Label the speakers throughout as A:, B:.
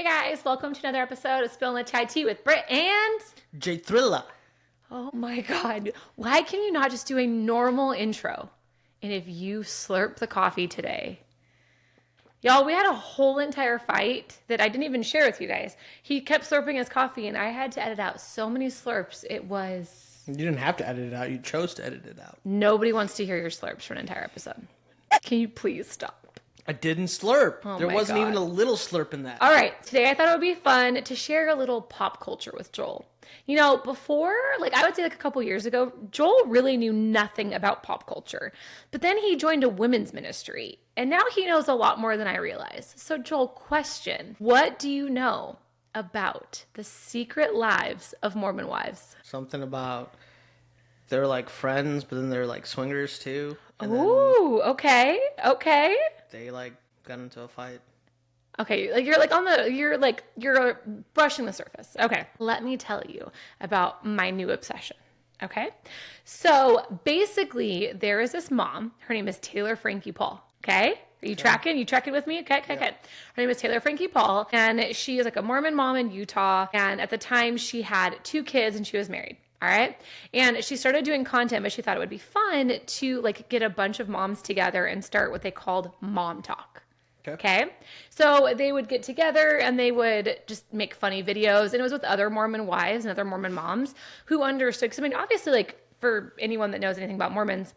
A: guys, welcome to another episode of Spilling the Chai Tea with Britt and
B: J Thriller.
A: Oh my God, why can you not just do a normal intro? And if you slurp the coffee today, y'all, we had a whole entire fight that I didn't even share with you guys. He kept slurping his coffee and I had to edit out so many slurps. It was...
B: You didn't have to edit it out. You chose to edit it out.
A: Nobody wants to hear your slurps for an entire episode. Can you please stop?
B: I didn't slurp.
A: Oh
B: there
A: my
B: wasn't
A: God.
B: even a little slurp in that.
A: All right, today I thought it would be fun to share a little pop culture with Joel. You know, before, I would say a couple years ago, Joel really knew nothing about pop culture. But then he joined a women's ministry, and now he knows a lot more than I realized. So Joel, question, what do you know about the secret lives of Mormon wives?
B: Something about they're like friends, but then they're like swingers too. And
A: Ooh, okay.
B: they got into a fight.
A: Okay, you're brushing the surface. Okay, let me tell you about my new obsession. Okay, so basically there is this mom. Her name is Taylor Frankie Paul. Okay, are you tracking? You tracking with me? Okay. Her name is Taylor Frankie Paul, and she is like a Mormon mom in Utah. And at the time, she had 2 kids, and she was married. All right. And she started doing content, but she thought it would be fun to get a bunch of moms together and start what they called Mom Talk. Okay. So they would get together and they would just make funny videos. And it was with other Mormon wives and other Mormon moms who understood. Because, I mean, obviously, for anyone that knows anything about Mormons,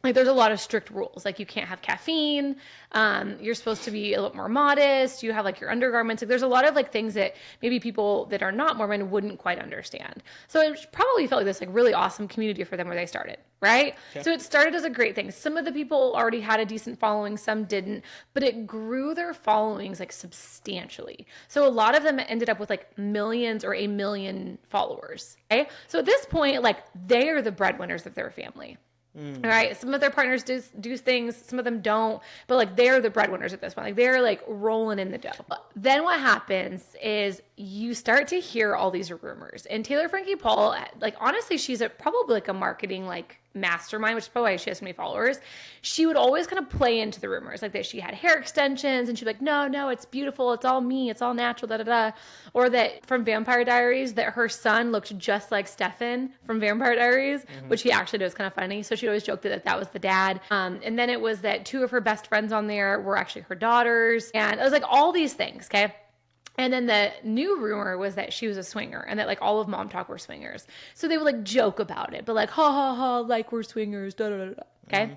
A: there's a lot of strict rules. You can't have caffeine. You're supposed to be a little more modest. You have your undergarments. There's a lot of things that maybe people that are not Mormon wouldn't quite understand. So it probably felt like this really awesome community for them where they started, right? Okay. So it started as a great thing. Some of the people already had a decent following, some didn't, but it grew their followings substantially. So a lot of them ended up with millions or 1 million followers. Okay, so at this point, they are the breadwinners of their family. All right. Some of their partners do things. Some of them don't. But they're the breadwinners at this point. They're rolling in the dough. Then what happens is you start to hear all these rumors. And Taylor Frankie Paul, honestly, she's probably a marketing mastermind, which is probably why she has so many followers. She would always kind of play into the rumors, that she had hair extensions, and she'd be like, no, it's beautiful, it's all me, it's all natural, da da da. Or that from Vampire Diaries, that her son looked just like Stefan from Vampire Diaries, which he actually does kind of funny. So she always joked that was the dad. And then it was that 2 of her best friends on there were actually her daughters, and it was all these things. Okay. And then the new rumor was that she was a swinger and that all of Mom Talk were swingers. So they would joke about it, but ha ha ha, we're swingers, da da da da. Okay.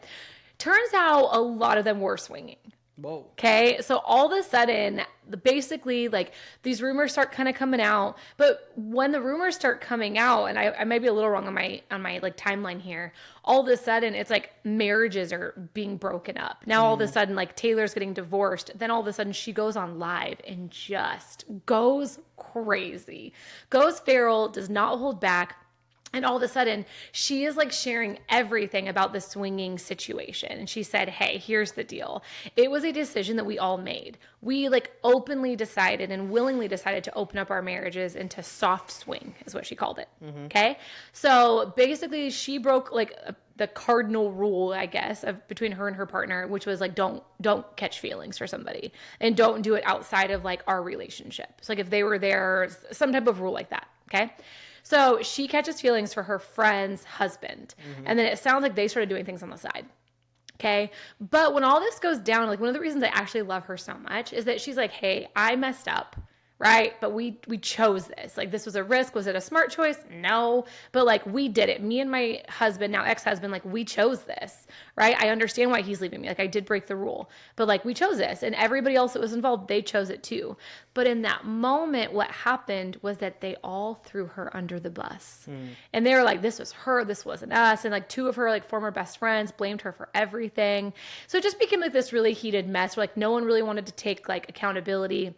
A: Turns out a lot of them were swinging.
B: Whoa.
A: Okay. So all of a sudden, basically these rumors start kind of coming out, but when the rumors start coming out, and I might be a little wrong on my timeline here, all of a sudden it's marriages are being broken up. Now all of a sudden Taylor's getting divorced. Then all of a sudden she goes on live and just goes crazy, goes feral, does not hold back. And all of a sudden, she is sharing everything about the swinging situation. And she said, hey, here's the deal. It was a decision that we all made. We openly decided and willingly decided to open up our marriages into soft swing, is what she called it. Okay. So basically, she broke the cardinal rule, I guess, of between her and her partner, which was don't catch feelings for somebody and don't do it outside of our relationship. So if they were there, some type of rule like that. Okay. So she catches feelings for her friend's husband. And then it sounds like they started doing things on the side. Okay. But when all this goes down, one of the reasons I actually love her so much is that she's like, hey, I messed up. Right. But we chose this. This was a risk. Was it a smart choice? No. But we did it. Me and my husband, now ex-husband, we chose this. Right. I understand why he's leaving me. I did break the rule, but we chose this, and everybody else that was involved, they chose it too. But in that moment, what happened was that they all threw her under the bus. And they were this was her, this wasn't us. And 2 of her former best friends blamed her for everything. So it just became this really heated mess where no one really wanted to take accountability.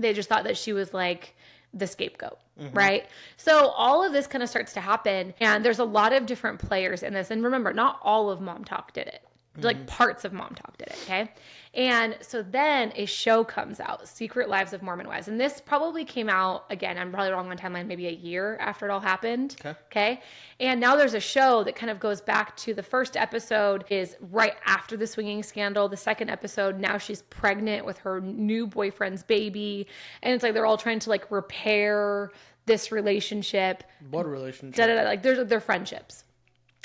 A: They just thought that she was the scapegoat, right? So all of this kind of starts to happen, and there's a lot of different players in this. And remember, not all of Mom Talk did it. Like parts of Mom Talk did it, okay? And so then a show comes out, Secret Lives of Mormon Wives. And this probably came out, again, I'm probably wrong on timeline, maybe a year after it all happened. Okay. And now there's a show that kind of goes back to the first episode is right after the swinging scandal. The second episode, now she's pregnant with her new boyfriend's baby. And it's like they're all trying to like repair this relationship.
B: What relationship?
A: Like they're friendships.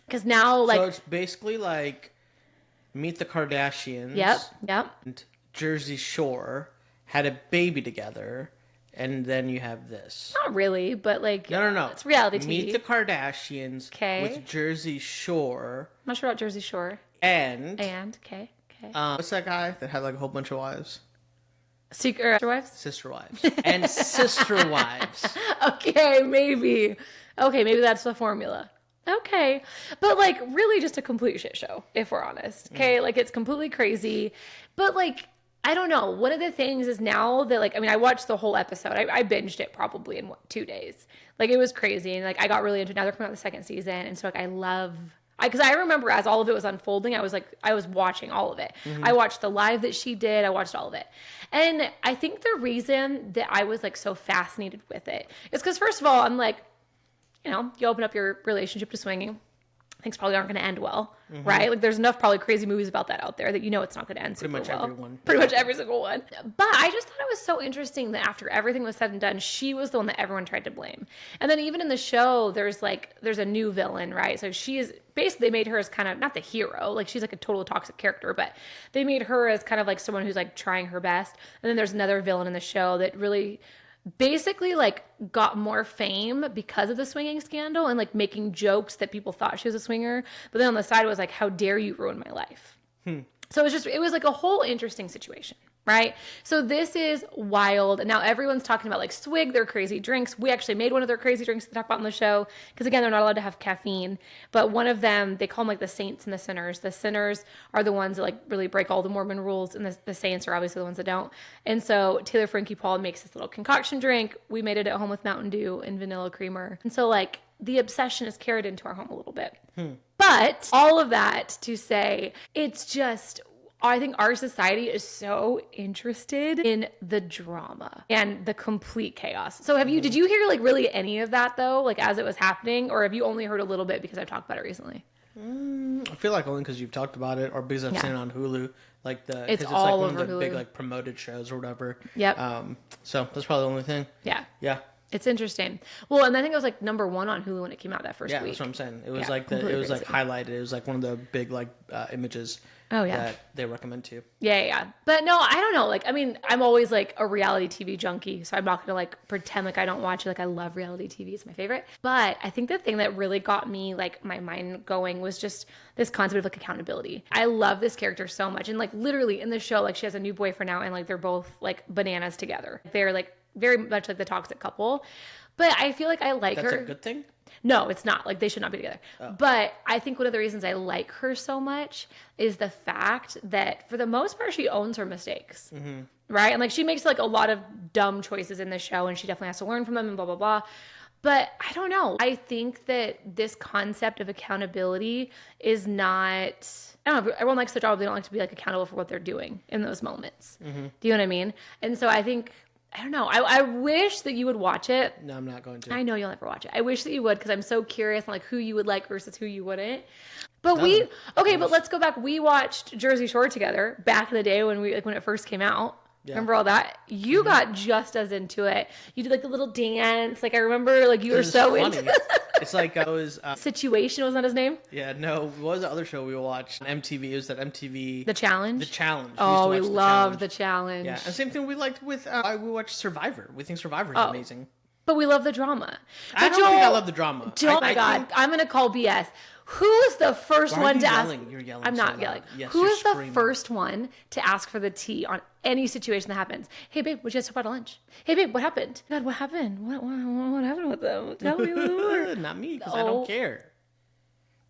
A: Because now like...
B: So it's basically like Meet the Kardashians.
A: Yep.
B: And Jersey Shore had a baby together. And then you have this.
A: Not really, but like...
B: No.
A: It's reality TV.
B: Meet the Kardashians with Jersey Shore.
A: I'm not sure about Jersey Shore.
B: And,
A: okay.
B: What's that guy that had like a whole bunch of wives?
A: Sister Wives?
B: Sister Wives. And Sister Wives.
A: Okay, maybe that's the formula. Okay. But like really just a complete shit show, if we're honest. Okay. Like it's completely crazy. But like, I don't know. One of the things is now that like, I mean, I watched the whole episode. I binged it probably in 2 days. Like it was crazy. And like, I got really into it. Now they're coming out the second season. And so like, because I remember as all of it was unfolding, I was watching all of it. I watched the live that she did. I watched all of it. And I think the reason that I was like so fascinated with it is because first of all, I'm like, you know, you open up your relationship to swinging. Things probably aren't going to end well, right? Like there's enough probably crazy movies about that out there that you know it's not going to end super well. Pretty much every single one. But I just thought it was so interesting that after everything was said and done, she was the one that everyone tried to blame. And then even in the show, there's a new villain, right? So she is basically, they made her as kind of not the hero, like she's like a total toxic character, but they made her as kind of like someone who's like trying her best. And then there's another villain in the show that really basically like got more fame because of the swinging scandal and like making jokes that people thought she was a swinger, but then on the side it was like, how dare you ruin my life. So it was like a whole interesting situation, right? So this is wild. And now everyone's talking about like swig, their crazy drinks. We actually made one of their crazy drinks to talk about on the show because again, they're not allowed to have caffeine, but one of them, they call them like the saints and the sinners. The sinners are the ones that like really break all the Mormon rules, and the saints are obviously the ones that don't. And so Taylor Frankie Paul makes this little concoction drink. We made it at home with Mountain Dew and vanilla creamer. And so like the obsession is carried into our home a little bit. But all of that to say, it's just, I think our society is so interested in the drama and the complete chaos. So did you hear like really any of that though, like as it was happening, or have you only heard a little bit because I've talked about it recently?
B: I feel like only because you've talked about it or because I've seen it on Hulu. Like
A: it's
B: like
A: all
B: one
A: over
B: of the
A: Hulu.
B: big like promoted shows or whatever.
A: Yep.
B: So that's probably the only thing.
A: Yeah. It's interesting. Well, and I think it was like number 1 on Hulu when it came out that first week.
B: Yeah, that's what I'm saying. It was like it was like highlighted. It was like one of the big like images. That they recommend to you.
A: Yeah. But no, I don't know. Like, I mean, I'm always like a reality TV junkie, so I'm not gonna like pretend like I don't watch it. Like, I love reality TV; it's my favorite. But I think the thing that really got me like my mind going was just this concept of like accountability. I love this character so much, and like literally in the show, like she has a new boyfriend now, and like they're both like bananas together. They're like very much like the toxic couple. But I feel like I like her.
B: That's a good thing?
A: No, it's not. Like, they should not be together. Oh. But I think one of the reasons I like her so much is the fact that, for the most part, she owns her mistakes. Right? And, like, she makes, like, a lot of dumb choices in the show, and she definitely has to learn from them and blah, blah, blah. But I don't know. I think that this concept of accountability is not... I don't know. Everyone likes their job. They don't like to be, like, accountable for what they're doing in those moments. Do you know what I mean? And so I think... I don't know. I wish that you would watch it.
B: No, I'm not going to.
A: I know you'll never watch it. I wish that you would because I'm so curious on like who you would like versus who you wouldn't. But but let's go back. We watched Jersey Shore together back in the day when when it first came out. Yeah. Remember all that? You got just as into it. You did like the little dance. Like I remember like you were so into it.
B: It's like I was...
A: Situation, wasn't that his name?
B: Yeah, no. What was the other show we watched on MTV? It was that MTV...
A: The Challenge?
B: The Challenge.
A: Oh, we loved The Challenge.
B: Yeah, and same thing we liked with... we watched Survivor. We think Survivor is amazing.
A: But we love the drama.
B: I don't think I love the drama.
A: Oh my God. I'm going to call BS. Who is the first one to ask?
B: You're yelling.
A: I'm not yelling.
B: Yes,
A: Who is the first one to ask for the tea on any situation that happens? Hey, babe, what'd you guys talk about at lunch? Hey, babe, what happened? God, what happened? What happened with them? Tell me a little more.
B: Not me, because I don't care.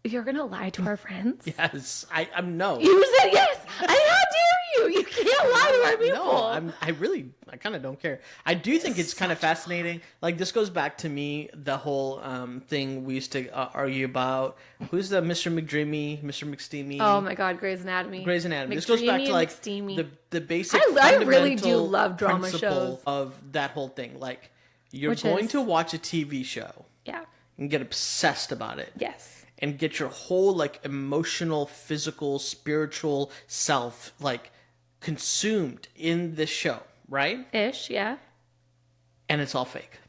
A: You're going to lie to our friends?
B: Yes. I'm no.
A: You said yes. How dare you. You can't lie to our people.
B: No, I kind of don't care. I do think it's kind of fascinating. Like, this goes back to me, the whole thing we used to argue about. Who's the Mr. McDreamy, Mr. McSteamy?
A: Oh my God, Grey's Anatomy.
B: Grey's Anatomy. This goes back to like the basic
A: I really do love drama shows
B: of that whole thing. Like, you're going to watch a TV show.
A: Yeah.
B: And get obsessed about it.
A: Yes.
B: And get your whole like emotional, physical, spiritual self like consumed in this show, right?
A: Ish, yeah.
B: And it's all fake.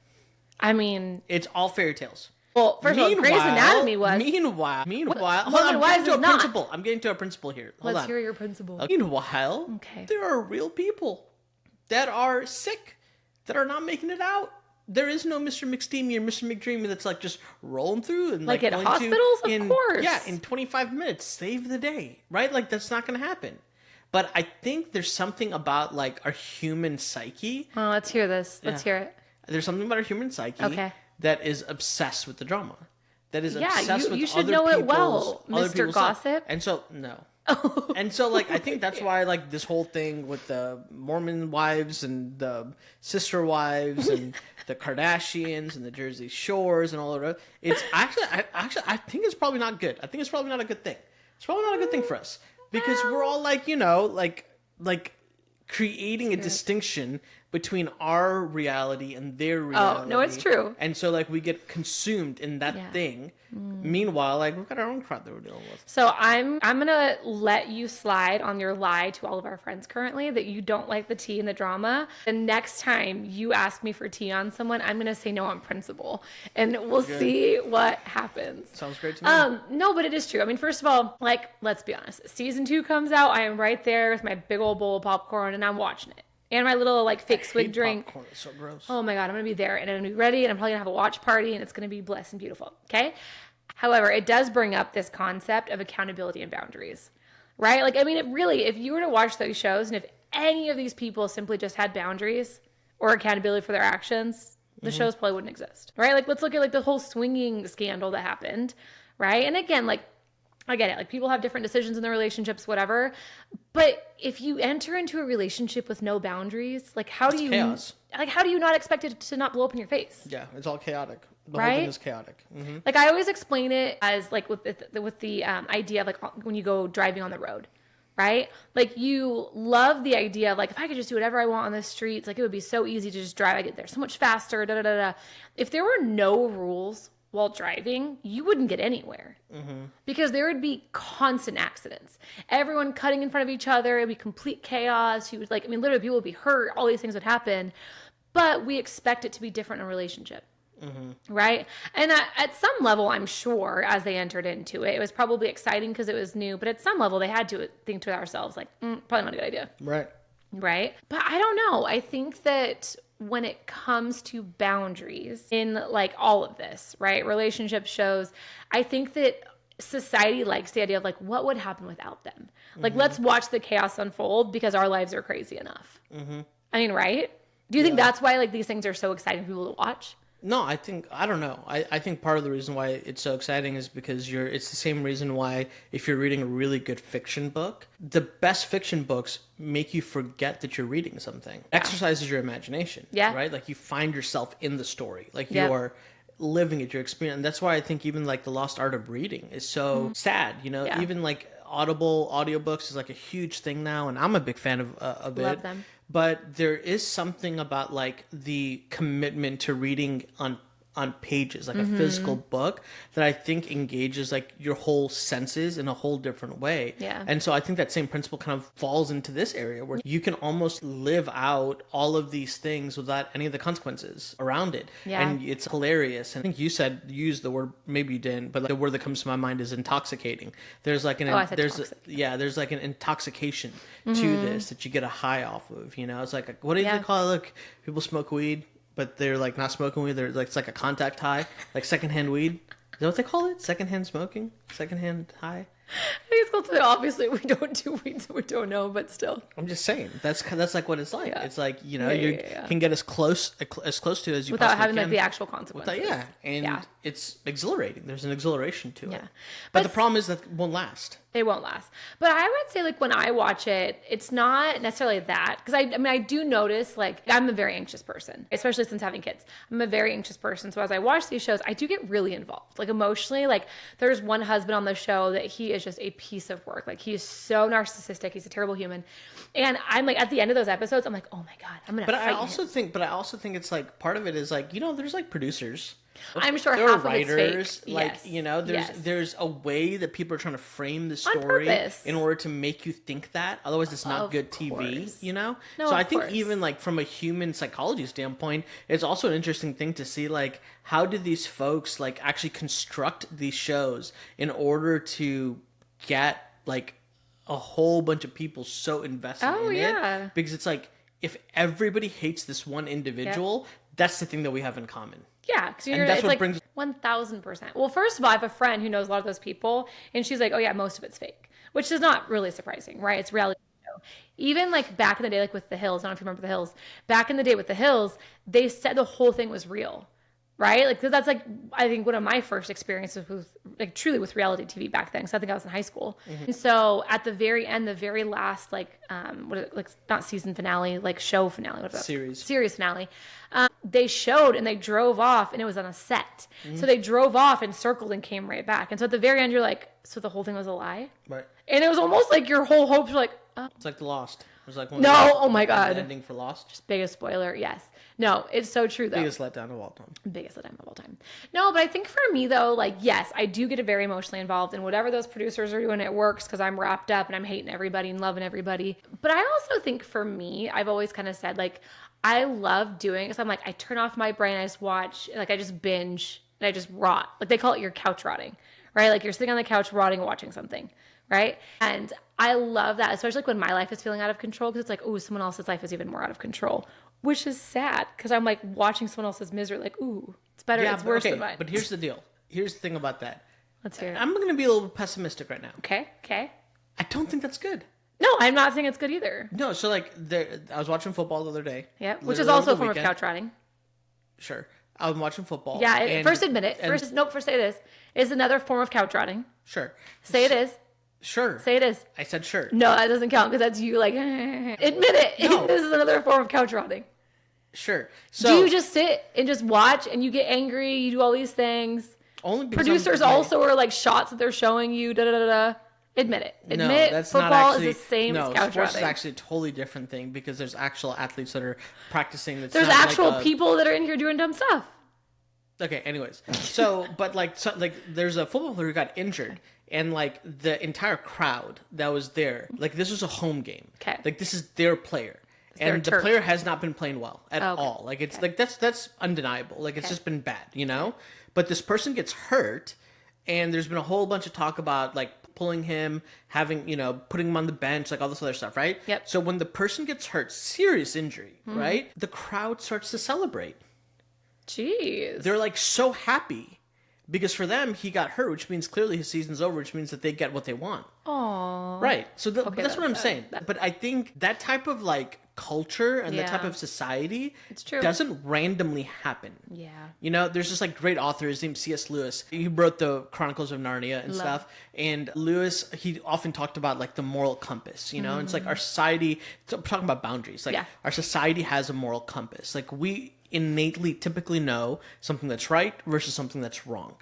A: I mean,
B: it's all fairy tales.
A: Well, first of all, Grey's Anatomy was.
B: Meanwhile, I'm getting to a principle here.
A: Let's hear your principle.
B: Meanwhile,
A: okay.
B: There are real people that are sick, that are not making it out. There is no Mr. McSteamy or Mr. McDreamy that's like just rolling through and
A: like at hospitals, of course.
B: Yeah, in 25 minutes, save the day, right? Like, that's not going to happen. But I think there's something about like our human psyche.
A: Oh, let's hear this. Let's hear it.
B: There's something about our human psyche that is obsessed with the drama. That is obsessed with
A: you should know it well, Mr. Gossip.
B: And so, no. And so, like, I think that's why, like, this whole thing with the Mormon wives and the sister wives and the Kardashians and the Jersey Shores and all of that, it's I think it's probably not good. I think it's probably not a good thing. It's probably not a good thing for us because we're all like, you know, like creating a distinction between our reality and their reality.
A: Oh, no, it's true.
B: And so, like, we get consumed in that thing. Meanwhile, like, we've got our own crap that we're dealing with.
A: So I'm gonna let you slide on your lie to all of our friends currently that you don't like the tea and the drama. The next time you ask me for tea on someone, I'm gonna say no on principle, and we'll see what happens.
B: Sounds great to me.
A: No, but it is true. I mean, first of all, like, let's be honest. Season 2 comes out. I am right there with my big old bowl of popcorn, and I'm watching it. And my little like fake swig drink.
B: Popcorn. It's so gross.
A: Oh my God, I'm gonna be there and I'm gonna be ready and I'm probably gonna have a watch party and it's gonna be blessed and beautiful. Okay. However, it does bring up this concept of accountability and boundaries, right? Like, I mean, it really, if you were to watch those shows and if any of these people simply just had boundaries or accountability for their actions, the shows probably wouldn't exist, right? Like, let's look at like the whole swinging scandal that happened, right? And again, like, I get it. Like, people have different decisions in their relationships, whatever. But if you enter into a relationship with no boundaries, like, how do you not expect it to not blow up in your face?
B: Yeah, it's all chaotic. The whole thing is chaotic. Mm-hmm.
A: Like, I always explain it as like with the idea of like when you go driving on the road, right? Like, you love the idea of like, if I could just do whatever I want on the streets, like, it would be so easy to just drive. I get there so much faster. Da da da da. If there were no rules while driving, you wouldn't get anywhere because there would be constant accidents. Everyone cutting in front of each other. It'd be complete chaos. You would like, I mean, literally people would be hurt. All these things would happen, but we expect it to be different in a relationship. Right. And at some level, I'm sure as they entered into it, it was probably exciting because it was new, but at some level they had to think to ourselves like, probably not a good idea. Right. But I don't know. I think that when it comes to boundaries in like all of this, right? Relationship shows, I think that society likes the idea of like, what would happen without them? Like, let's watch the chaos unfold because our lives are crazy enough. I mean, right? Do you think that's why like these things are so exciting for people to watch?
B: No, I don't know. I think part of the reason why it's so exciting is because it's the same reason why if you're reading a really good fiction book, the best fiction books make you forget that you're reading something. Exercises your imagination. Yeah. Right? Like, you find yourself in the story. Like, you're living it, your experience. And that's why I think even like the lost art of reading is so sad, you know, even like audiobooks is like a huge thing now. And I'm a big fan of it.
A: Love them.
B: But there is something about like the commitment to reading on pages, like a physical book, that I think engages like your whole senses in a whole different way.
A: Yeah.
B: And so I think that same principle kind of falls into this area where you can almost live out all of these things without any of the consequences around it.
A: Yeah.
B: And it's hilarious. And I think you used the word, maybe you didn't, but like the word that comes to my mind is intoxicating. There's like there's like an intoxication to this that you get a high off of, you know? It's like, what do they call it? Look, people smoke weed, but they're like not smoking weed. They're like, it's like a contact high, like secondhand weed. Is that what they call it? Secondhand smoking? Secondhand high?
A: I think it's cool too. Obviously, we don't do weeds, so we don't know, but still.
B: I'm just saying that's like what it's like.
A: Yeah.
B: It's like you
A: Yeah.
B: can get as close to it as you
A: Without
B: possibly
A: having
B: can.
A: like the actual consequences.
B: And it's exhilarating. There's an exhilaration to
A: Yeah.
B: it. But the problem is that it won't last.
A: It won't last. But I would say, like, when I watch it, it's not necessarily that. Because I mean, I do notice, like, I'm a very anxious person, especially since having kids. I'm a very anxious person. So as I watch these shows, I do get really involved. Like, emotionally, like, there's one husband on the show that he is just a piece of work. Like, he is so narcissistic. He's a terrible human. And I'm like, at the end of those episodes, I'm like, oh my God, I'm going to fight him.
B: But I also think it's like part of it is like, there's like producers.
A: I'm sure
B: there are
A: half of it's
B: writers,
A: fake.
B: like,
A: Yes.
B: there's a way that people are trying to frame the story
A: purpose.
B: in order to make you think that. Otherwise, it's not
A: Of
B: good TV,
A: course.
B: No,
A: No,
B: so
A: of
B: I think
A: course.
B: even like from a human psychology standpoint, it's also an interesting thing to see like how did these folks like actually construct these shows in order to get like a whole bunch of people so invested in it, because it's like if everybody hates this one individual, that's the thing that we have in common.
A: Yeah, because
B: And that's
A: it's
B: what
A: like
B: brings
A: 1,000%. Well, first of all, I have a friend who knows a lot of those people, and she's like, "Oh yeah, most of it's fake," which is not really surprising, right? It's reality show. Even like back in the day, like with The Hills. I don't know if you remember The Hills. Back in the day with The Hills, they said the whole thing was real, right? Like, 'cause that's like I think one of my first experiences with like truly with reality TV back then. So I think I was in high school, and so at the very end, the very last like what is it, like not season finale, like show finale, what is that? Series finale. They showed and they drove off and it was on a set. So they drove off and circled and came right back. And so at the very end, you're like, so the whole thing was a lie?
B: Right.
A: And it was almost like your whole hopes were like, oh.
B: It's like The Lost. It was like
A: Oh my God.
B: The ending for Lost.
A: Just biggest spoiler. Yes. No, it's so true though.
B: Biggest letdown of all time.
A: Biggest letdown of all time. No, but I think for me though, like, yes, I do get very emotionally involved in whatever those producers are doing. It works because I'm wrapped up and I'm hating everybody and loving everybody. But I also think for me, I've always kind of said like, I love doing it. So I'm like, I turn off my brain. I just watch, like I just binge and I just rot. Like they call it your couch rotting, right? Like you're sitting on the couch rotting and watching something, right? And I love that, especially like when my life is feeling out of control, because it's like, oh, someone else's life is even more out of control, which is sad because I'm like watching someone else's misery, like, ooh, it's better, it's worse than mine.
B: But here's the deal. Here's the thing about that.
A: Let's hear it.
B: I'm going to be a little pessimistic right now.
A: Okay.
B: I don't think that's good.
A: No, I'm not saying it's good either.
B: No, so like I was watching football the other day.
A: Yeah, which is also a form of couch rotting.
B: Sure. I was watching football.
A: Yeah, first admit it. First say this. It's another form of couch rotting.
B: Sure.
A: Say it is.
B: Sure.
A: Say it is.
B: I said sure.
A: No, that doesn't count because that's you like, admit it.
B: No.
A: This is another form of couch rotting.
B: Sure. So
A: do you just sit and just watch and you get angry, you do all these things?
B: Only because
A: producers also are like shots that they're showing you, da-da-da-da. Admit it. Admit
B: that's
A: football
B: not actually,
A: is the same as couch
B: sports
A: rotting.
B: is actually a totally different thing because there's actual athletes that are practicing.
A: There's actual people that are in here doing dumb stuff.
B: Okay, anyways. So, but like there's a football player who got injured and like the entire crowd that was there, like this was a home game.
A: Okay.
B: Like this is their player. And the player has not been playing well at all. Like it's like that's undeniable. Like it's just been bad, But this person gets hurt and there's been a whole bunch of talk about like pulling him, having, putting him on the bench, like all this other stuff, right?
A: Yep.
B: So when the person gets hurt, serious injury, right? The crowd starts to celebrate.
A: Jeez.
B: They're like so happy because for them, he got hurt, which means clearly his season's over, which means that they get what they want.
A: Aww.
B: Right. So that's what I'm saying. But I think that type of like culture and that type of society doesn't randomly happen.
A: Yeah.
B: There's just like great authors named C.S. Lewis. He wrote the Chronicles of Narnia and stuff. And Lewis, he often talked about like the moral compass, and it's like our society, talking about boundaries, like our society has a moral compass. Like we innately typically know something that's right versus something that's wrong,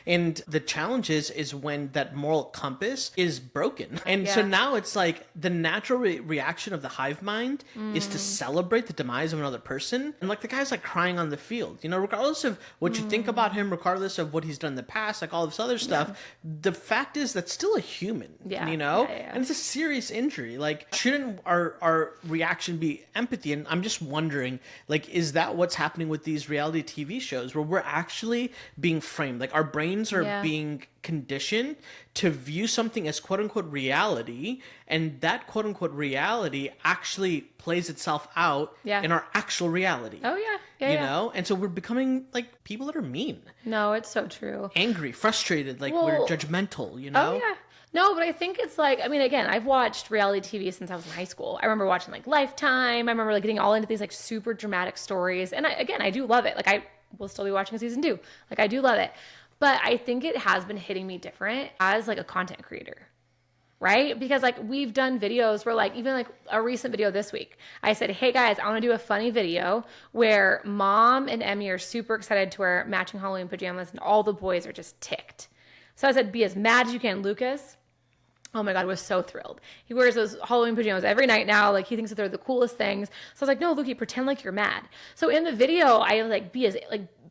B: and the challenge is when that moral compass is broken. And so now it's like the natural reaction of the hive mind is to celebrate the demise of another person. And like the guy's like crying on the field, regardless of what you think about him, regardless of what he's done in the past, like all this other stuff, the fact is that's still a human, and it's a serious injury. Like shouldn't our reaction be empathy? And I'm just wondering, like, is that what's happening with these reality TV shows where we're actually being framed, like our brains are being conditioned to view something as quote unquote reality, and that quote unquote reality actually plays itself out in our actual reality.
A: Oh yeah.
B: And so we're becoming like people that are mean.
A: No, it's so true.
B: Angry, frustrated, like we're judgmental,
A: Oh yeah. No, but I think it's like, I mean, again, I've watched reality TV since I was in high school. I remember watching like Lifetime. I remember like getting all into these like super dramatic stories. And again, I do love it. Like I will still be watching season 2. Like I do love it. But I think it has been hitting me different as like a content creator. Right? Because like we've done videos where like even like a recent video this week, I said, hey guys, I want to do a funny video where Mom and Emmy are super excited to wear matching Halloween pajamas and all the boys are just ticked. So I said, be as mad as you can. Lucas, oh my God, was so thrilled. He wears those Halloween pajamas every night now. Like he thinks that they're the coolest things. So I was like, no, Lukey, pretend like you're mad. So in the video, I like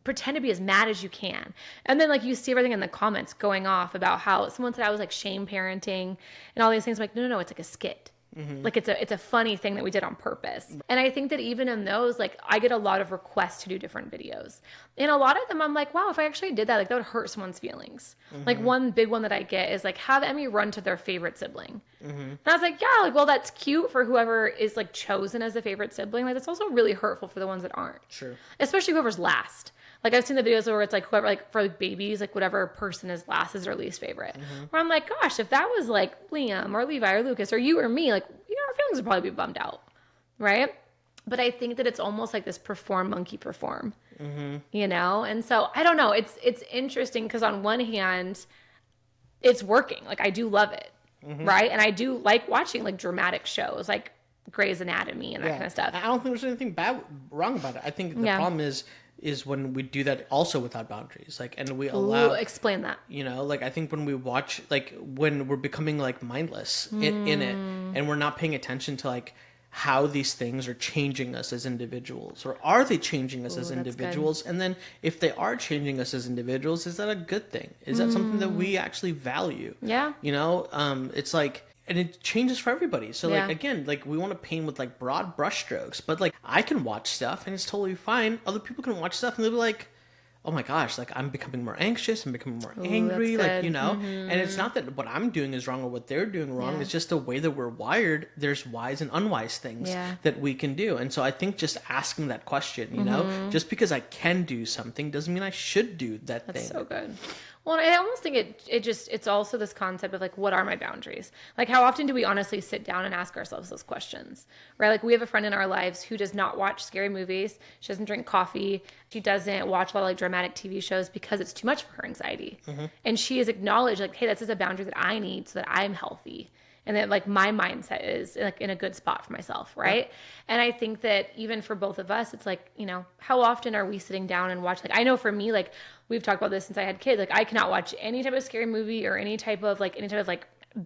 A: pretend to be as mad as you can. And then like you see everything in the comments going off about how someone said I was like shame parenting and all these things. I'm like, no, it's like a skit. Like it's a funny thing that we did on purpose. And I think that even in those, like I get a lot of requests to do different videos. And a lot of them I'm like, wow, if I actually did that, like that would hurt someone's feelings. Like one big one that I get is like have Emmy run to their favorite sibling. And I was like, yeah, like well that's cute for whoever is like chosen as a favorite sibling. Like that's also really hurtful for the ones that aren't.
B: Sure.
A: Especially whoever's last. Like I've seen the videos where it's like whoever, like for like babies, like whatever person is last is their least favorite. Where I'm like, gosh, if that was like Liam or Levi or Lucas or you or me, like, you know, our feelings would probably be bummed out. Right. But I think that it's almost like this perform monkey perform, you know? And so I don't know. It's interesting because on one hand, it's working. Like I do love it. Right. And I do like watching like dramatic shows like Grey's Anatomy and that kind of stuff.
B: I don't think there's anything wrong about it. I think the problem is when we do that also without boundaries, like, and we allow.
A: Explain that.
B: You know, like I think when we watch, like when we're becoming like mindless in it, and we're not paying attention to like how these things are changing us as individuals, or are they changing us as individuals? And then if they are changing us as individuals, is that a good thing? Is that something that we actually value?
A: Yeah.
B: You know, it's like. And it changes for everybody. So, like, again, like, we want to paint with, like, broad brushstrokes. But, like, I can watch stuff, and it's totally fine. Other people can watch stuff, and they'll be like, oh, my gosh, like, I'm becoming more anxious. I'm becoming more angry. Like, you know? And it's not that what I'm doing is wrong or what they're doing wrong. It's just the way that we're wired. There's wise and unwise things that we can do. And so I think just asking that question, you know? Just because I can do something doesn't mean I should do that thing.
A: That's so good. Well, I almost think it's also this concept of like, what are my boundaries? Like, how often do we honestly sit down and ask ourselves those questions, right? Like, we have a friend in our lives who does not watch scary movies. She doesn't drink coffee. She doesn't watch a lot of like dramatic TV shows because it's too much for her anxiety. And she has acknowledged like, hey, this is a boundary that I need so that I'm healthy. And that like my mindset is like in a good spot for myself, right? And I think that even for both of us, it's like, you know, how often are we sitting down and watch? Like, I know for me, like we've talked about this since I had kids. Like I cannot watch any type of scary movie or any type of like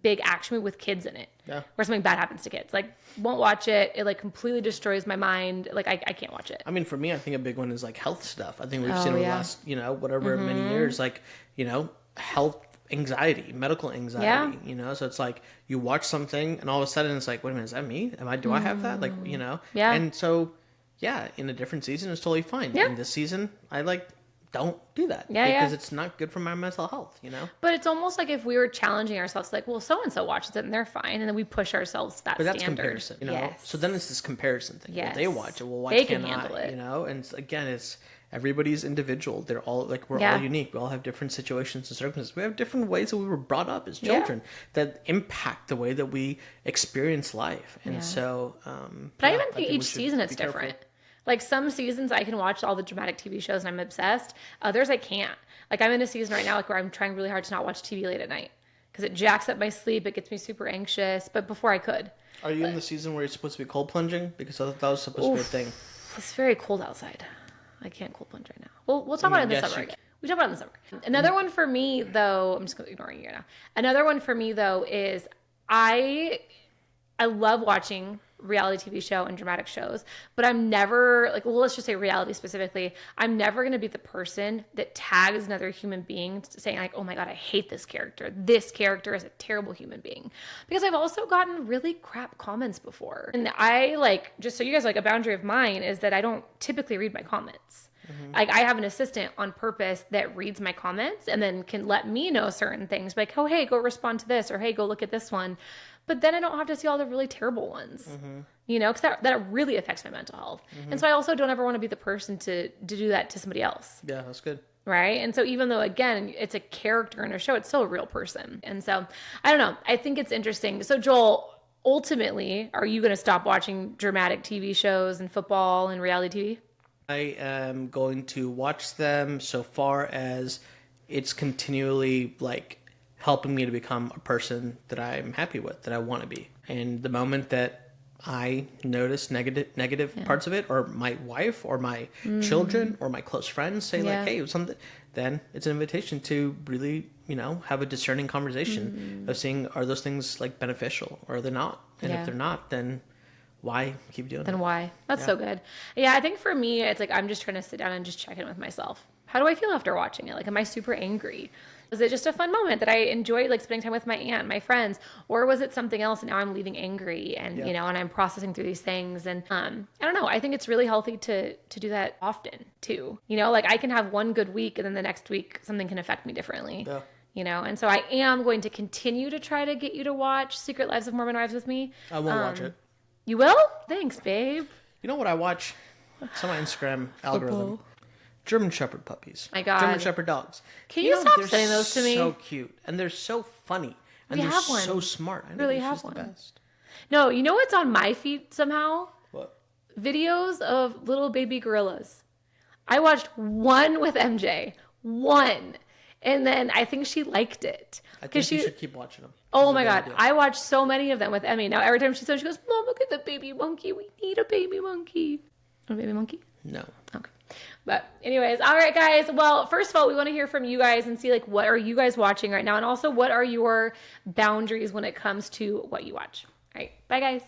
A: big action movie with kids in it, where something bad happens to kids. Like won't watch it. It like completely destroys my mind. Like I can't watch it.
B: I mean, for me, I think a big one is like health stuff. I think we've seen over the last, you know, whatever many years, like, you know, health anxiety, medical anxiety, you know? So it's like you watch something and all of a sudden it's like, wait a minute, is that me? Do I have that? Like, you know?
A: Yeah.
B: And so, yeah, in a different season, it's totally fine.
A: Yeah.
B: In this season, I like, don't do that. Because it's not good for my mental health, you know?
A: But it's almost like if we were challenging ourselves, like, well, so-and-so watches it and they're fine. And then we push ourselves to that standard. But that's
B: comparison, you know? So then it's this comparison thing. Well, they watch it. Well, why
A: they
B: can't
A: can handle
B: I?
A: it.
B: You know? And again, it's everybody's individual. They're all like, we're all unique. We all have different situations and circumstances. We have different ways that we were brought up as children that impact the way that we experience life. And so,
A: but I even think each season it's different. Like some seasons I can watch all the dramatic TV shows and I'm obsessed. Others I can't. Like I'm in a season right now like where I'm trying really hard to not watch TV late at night because it jacks up my sleep. It gets me super anxious. But before I could.
B: Are you in the season where you're supposed to be cold plunging? Because I thought that was supposed to be a thing.
A: It's very cold outside. I can't cold plunge right now. We'll talk about it in the summer again. We talk about it in the summer. Another one for me though, I'm just ignoring you now. Another one for me though is I love watching reality TV show and dramatic shows, but I'm never like, well, let's just say reality specifically. I'm never going to be the person that tags another human being saying like, oh my God, I hate this character. This character is a terrible human being, because I've also gotten really crap comments before. And I like, just so you guys like a boundary of mine is that I don't typically read my comments. Like I have an assistant on purpose that reads my comments and then can let me know certain things like, oh, hey, go respond to this, or hey, go look at this one. But then I don't have to see all the really terrible ones, you know, because that really affects my mental health. And so I also don't ever want to be the person to do that to somebody else.
B: Yeah, that's good.
A: right? And so even though, again, it's a character in a show, it's still a real person. And so I don't know. I think it's interesting. So Joel, ultimately, are you going to stop watching dramatic TV shows and football and reality TV?
B: I am going to watch them so far as it's continually like helping me to become a person that I'm happy with, that I want to be. And the moment that I notice negative parts of it, or my wife or my children or my close friends say like, hey, something, then it's an invitation to really, have a discerning conversation of seeing, are those things like beneficial or are they not? And if they're not, then why keep doing it?
A: Then why? That's so good. Yeah, I think for me, it's like I'm just trying to sit down and just check in with myself. How do I feel after watching it? Like, am I super angry? Was it just a fun moment that I enjoyed, like spending time with my aunt, my friends, or was it something else? And now I'm leaving angry, and and I'm processing through these things. And I don't know. I think it's really healthy to do that often too. Like I can have one good week, and then the next week something can affect me differently. Yeah. And so I am going to continue to try to get you to watch Secret Lives of Mormon Wives with me.
B: I won't watch it.
A: You will? Thanks, babe.
B: You know what I watch? It's on my Instagram algorithm. German Shepherd puppies.
A: My God.
B: German Shepherd dogs.
A: Can you stop sending those to me?
B: They're so cute. And they're so funny. And they're so smart. I
A: really have one.
B: The best.
A: No, you know what's on my feed somehow?
B: What?
A: Videos of little baby gorillas. I watched one with MJ. One. And then I think she liked it.
B: I think you should keep watching them.
A: Oh my God. I watched so many of them with Emmy. Now every time she says, she goes, Mom, look at the baby monkey. We need a baby monkey. A baby monkey?
B: No.
A: Okay. But anyways, all right, guys. Well, first of all, we want to hear from you guys and see like what are you guys watching right now? And also what are your boundaries when it comes to what you watch? All right. Bye, guys.